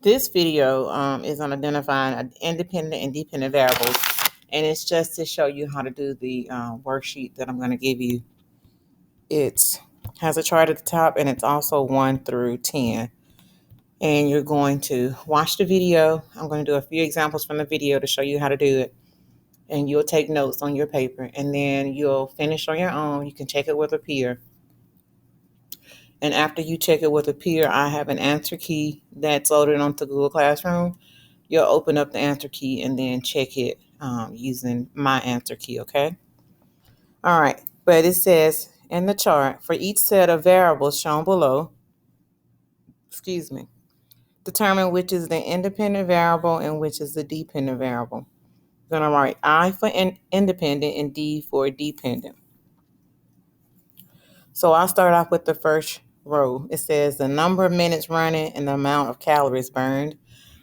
This video is on identifying independent and dependent variables, and it's just to show you how to do the worksheet that I'm going to give you. It has a chart at the top, and it's also 1 through 10. And you're going to watch the video. I'm going to do a few examples from the video to show you how to do it. And you'll take notes on your paper, and then you'll finish on your own. You can check it with a peer. And after you check it with a peer, I have an answer key that's loaded onto Google Classroom. You'll open up the answer key and then check it using my answer key, okay? All right, but it says in the chart, for each set of variables shown below, determine which is the independent variable and which is the dependent variable. I'm going to write I for independent and D for dependent. So I'll start off with the first row. It says the number of minutes running and the amount of calories burned.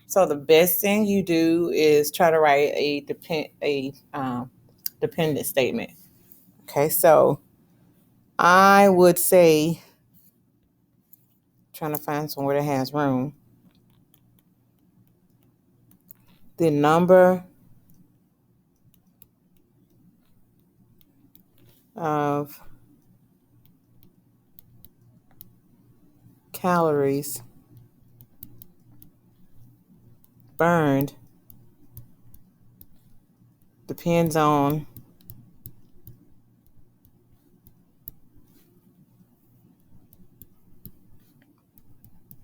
So the best thing you do is try to write a dependent statement. Okay, so I would say, trying to find somewhere that has room, the number of calories burned depends on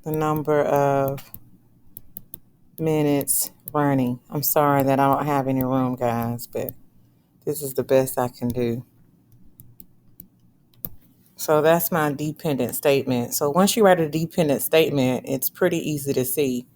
the number of minutes running. I'm sorry that I don't have any room, guys, but this is the best I can do. So that's my dependent statement. So once you write a dependent statement, it's pretty easy to see.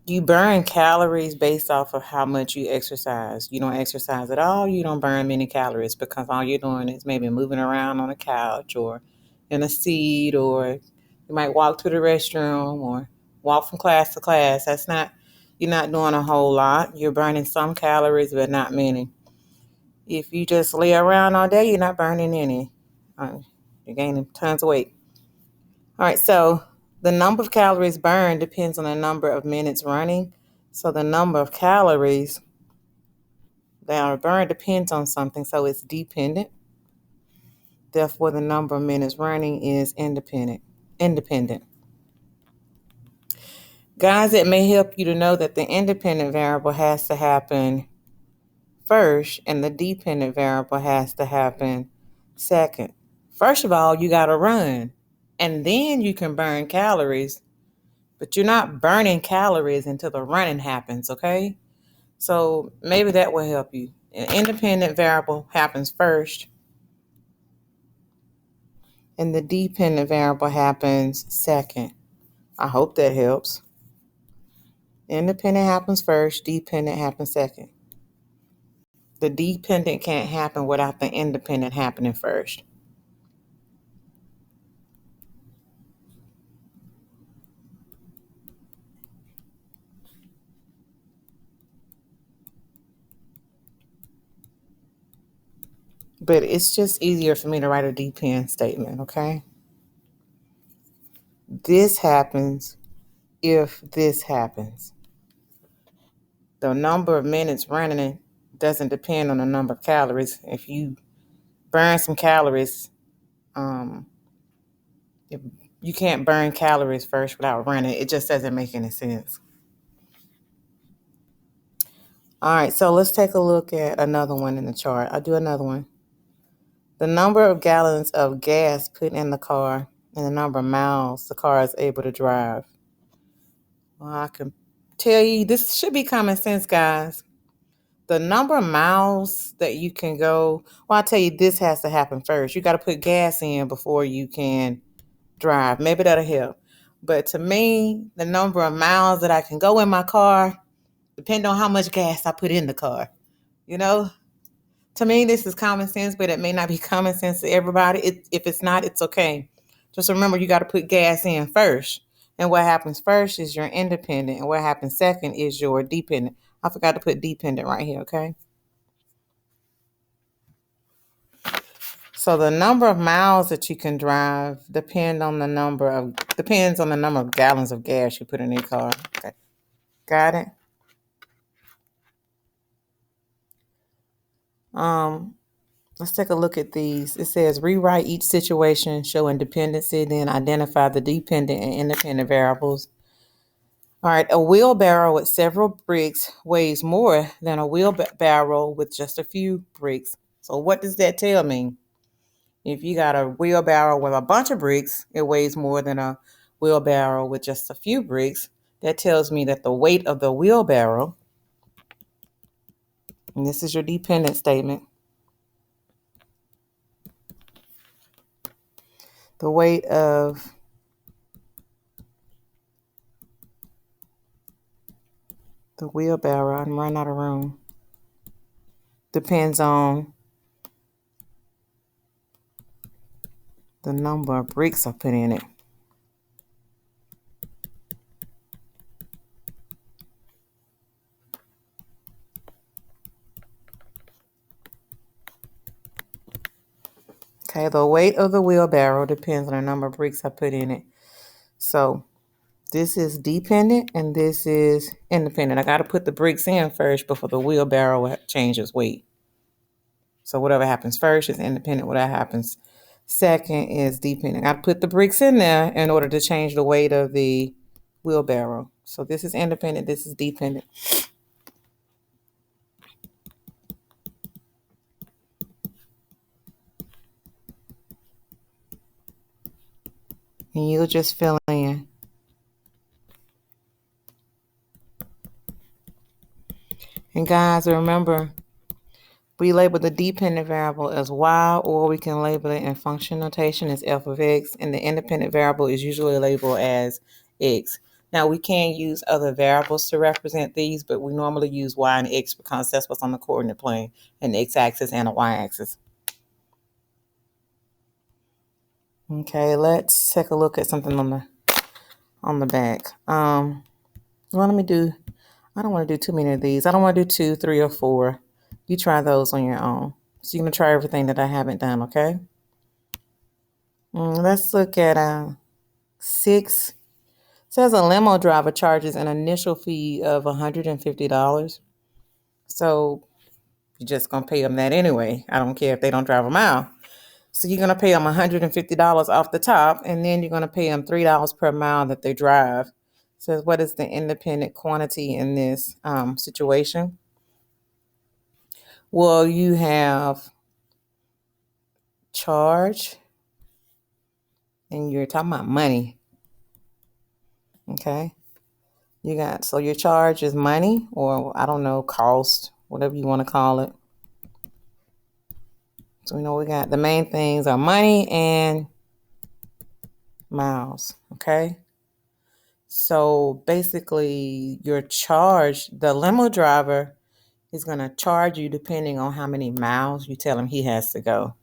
You burn calories based off of how much you exercise. You don't exercise at all, you don't burn many calories because all you're doing is maybe moving around on a couch or in a seat, or you might walk to the restroom or walk from class to class. You're not doing a whole lot. You're burning some calories, but not many. If you just lay around all day, you're not burning any. You're gaining tons of weight. All right, so the number of calories burned depends on the number of minutes running. So the number of calories that are burned depends on something, so it's dependent. Therefore, the number of minutes running is independent. Guys, it may help you to know that the independent variable has to happen first and the dependent variable has to happen second. First of all, you got to run, and then you can burn calories, but you're not burning calories until the running happens, okay? So maybe that will help you. An independent variable happens first, and the dependent variable happens second. I hope that helps. Independent happens first, dependent happens second. The dependent can't happen without the independent happening first. But it's just easier for me to write a depend statement, okay? This happens if this happens. The number of minutes running doesn't depend on the number of calories. If you burn some calories, if you can't burn calories first without running. It just doesn't make any sense. All right, so let's take a look at another one in the chart. I'll do another one. The number of gallons of gas put in the car and the number of miles the car is able to drive. Well, I can tell you, this should be common sense, guys. The number of miles that you can go, well, I'll tell you, this has to happen first. You got to put gas in before you can drive. Maybe that'll help. But to me, the number of miles that I can go in my car depend on how much gas I put in the car. You know, to me, this is common sense, but it may not be common sense to everybody. If it's not, it's okay. Just remember, you got to put gas in first. And what happens first is your independent, and what happens second is your dependent. I forgot to put dependent right here, okay? So the number of miles that you can drive depends on the number of gallons of gas you put in your car. Okay. Got it? Let's take a look at these. It says rewrite each situation showing dependency, then identify the dependent and independent variables. All right, a wheelbarrow with several bricks weighs more than a wheelbarrow with just a few bricks. So what does that tell me? If you got a wheelbarrow with a bunch of bricks, it weighs more than a wheelbarrow with just a few bricks. That tells me that the weight of the wheelbarrow, and this is your dependent statement, the weight of the wheelbarrow, I'm running out of room, depends on the number of bricks I put in it. Okay, the weight of the wheelbarrow depends on the number of bricks I put in it. So this is dependent and this is independent. I got to put the bricks in first before the wheelbarrow changes weight. So whatever happens first is independent. Whatever happens second is dependent. I put the bricks in there in order to change the weight of the wheelbarrow. So this is independent. This is dependent. And you'll just fill in. And guys, remember, we label the dependent variable as y, or we can label it in function notation as f of x, and the independent variable is usually labeled as x. Now, we can use other variables to represent these, but we normally use y and x because that's what's on the coordinate plane, an x-axis and a y-axis. Okay, let's take a look at something on the back. Well, I don't want to do too many of these. I don't want to do 2, 3, or 4. You try those on your own. So you're going to try everything that I haven't done, okay? Let's look at 6. It says a limo driver charges an initial fee of $150. So you're just going to pay them that anyway. I don't care if they don't drive a mile. So you're going to pay them $150 off the top, and then you're going to pay them $3 per mile that they drive. So what is the independent quantity in this situation? Well, you have charge, and you're talking about money. Okay. So your charge is money, or I don't know, cost, whatever you want to call it. So we know we got the main things are money and miles. Okay. So basically your charge, the limo driver is going to charge you depending on how many miles you tell him he has to go.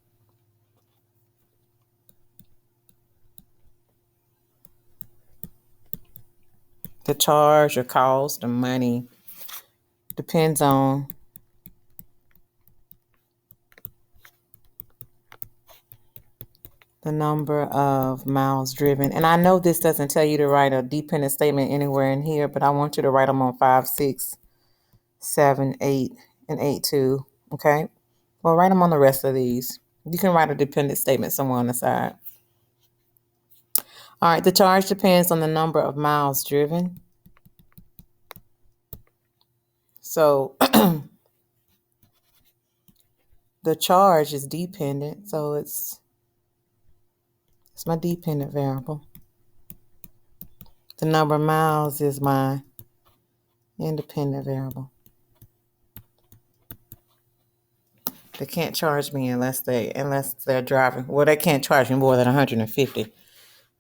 The charge or cost or money depends on the number of miles driven. And I know this doesn't tell you to write a dependent statement anywhere in here, but I want you to write them on 5, 6, 7, 8, and 8 too. Okay? Well, write them on the rest of these. You can write a dependent statement somewhere on the side. All right, the charge depends on the number of miles driven. So the charge is dependent, so it's my dependent variable. The number of miles is my independent variable. They can't charge me unless they're driving. Well, they can't charge me more than 150.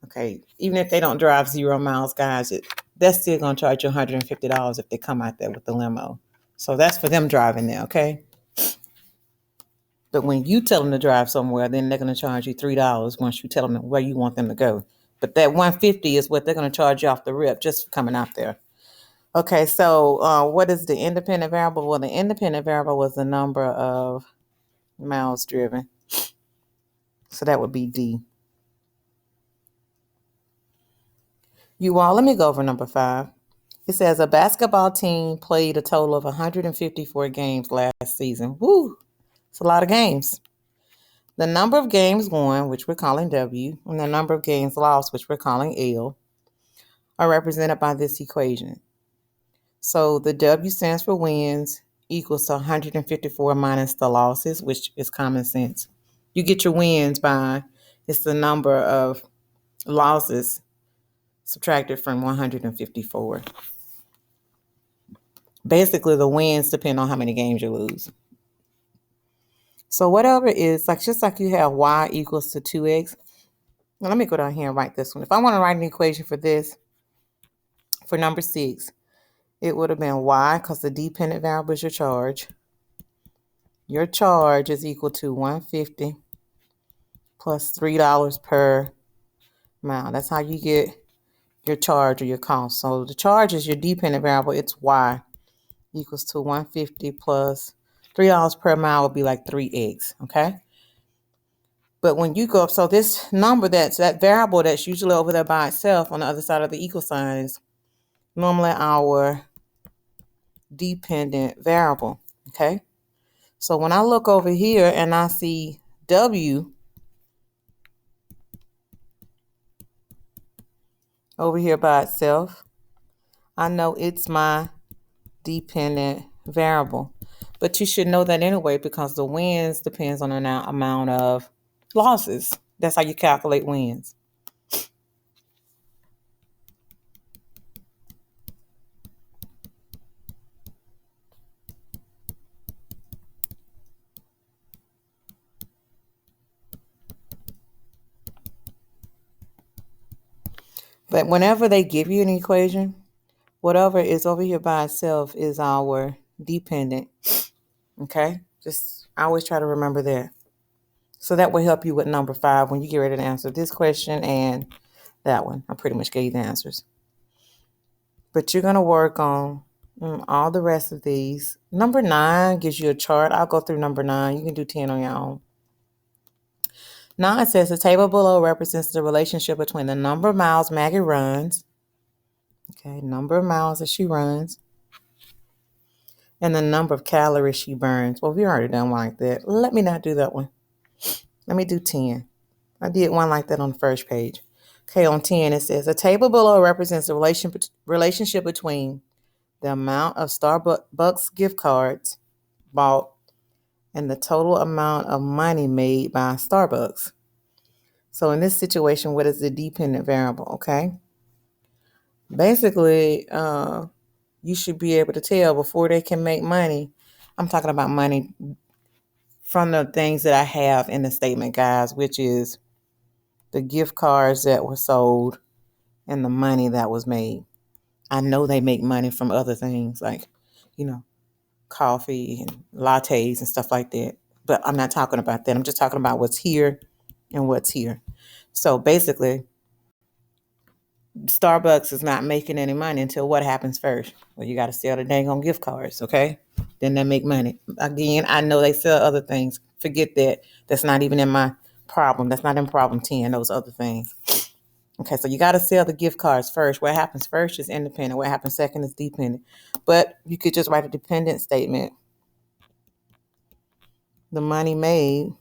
Okay, even if they don't drive 0 miles, guys, that's still gonna charge you $150 if they come out there with the limo. So that's for them driving there, okay? But when you tell them to drive somewhere, then they're gonna charge you $3 once you tell them where you want them to go. But that 150 is what they're gonna charge you off the rip just for coming out there. Okay, so what is the independent variable? Well, the independent variable was the number of miles driven. So that would be D. You all, let me go over number 5. It says a basketball team played a total of 154 games last season. Woo! It's a lot of games. The number of games won, which we're calling W, and the number of games lost, which we're calling L, are represented by this equation. So the W stands for wins equals to 154 minus the losses, which is common sense. You get your wins by, it's the number of losses subtracted from 154. Basically, the wins depend on how many games you lose. So whatever is, like just like you have y equals to 2x. Now let me go down here and write this one. If I want to write an equation for this, for number 6, it would have been y, because the dependent variable is your charge. Your charge is equal to 150 plus $3 per mile. That's how you get your charge or your cost. So the charge is your dependent variable. It's y equals to 150 plus $3 per mile would be like 3x, okay? But when you go up, so this number, that's that variable that's usually over there by itself on the other side of the equal sign, is normally our dependent variable, okay? So when I look over here and I see W over here by itself, I know it's my dependent variable. But you should know that anyway, because the wins depends on the amount of losses. That's how you calculate wins. But whenever they give you an equation, whatever is over here by itself is our dependent. Okay? Just I always try to remember that. So that will help you with number 5 when you get ready to answer this question and that one. I pretty much gave you the answers. But you're going to work on all the rest of these. Number 9 gives you a chart. I'll go through number 9. You can do 10 on your own. 9 says the table below represents the relationship between the number of miles Maggie runs, okay, number of miles that she runs, and the number of calories she burns. Well, we already done one like that. Let me not do that one. Let me do 10. I did one like that on the first page. Okay, on 10 it says the table below represents the relationship between the amount of Starbucks gift cards bought and the total amount of money made by Starbucks. So in this situation, what is the dependent variable, okay? Basically, you should be able to tell before they can make money. I'm talking about money from the things that I have in the statement, guys, which is the gift cards that were sold and the money that was made. I know they make money from other things like, coffee and lattes and stuff like that. But I'm not talking about that. I'm just talking about what's here and what's here. So basically, Starbucks is not making any money until what happens first? Well, you got to sell the dang on gift cards, okay? Then they make money. Again, I know they sell other things. Forget that. That's not even in my problem. That's not in problem 10, those other things. Okay, so you got to sell the gift cards first. What happens first is independent. What happens second is dependent. But you could just write a dependent statement. The money made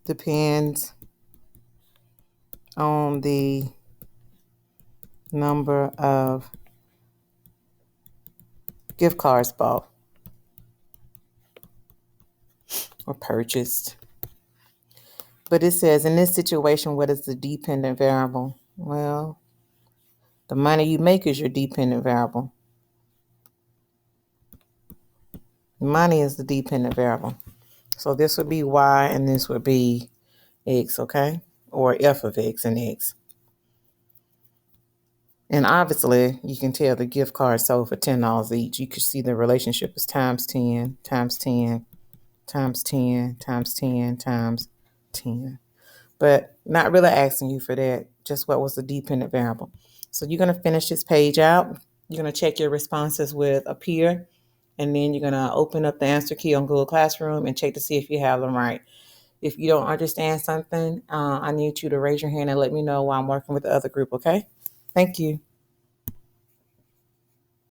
depends on the number of gift cards bought or purchased. But it says, in this situation, what is the dependent variable? Well, the money you make is your dependent variable. Money is the dependent variable. So this would be Y and this would be X, okay? Or F of X and X. And obviously, you can tell the gift card sold for $10 each. You can see the relationship is times 10, times 10, times 10, times 10, times 10. But not really asking you for that, just what was the dependent variable. So you're going to finish this page out. You're going to check your responses with Appear And then you're going to open up the answer key on Google Classroom and check to see if you have them right. If you don't understand something, I need you to raise your hand and let me know while I'm working with the other group, okay? Thank you.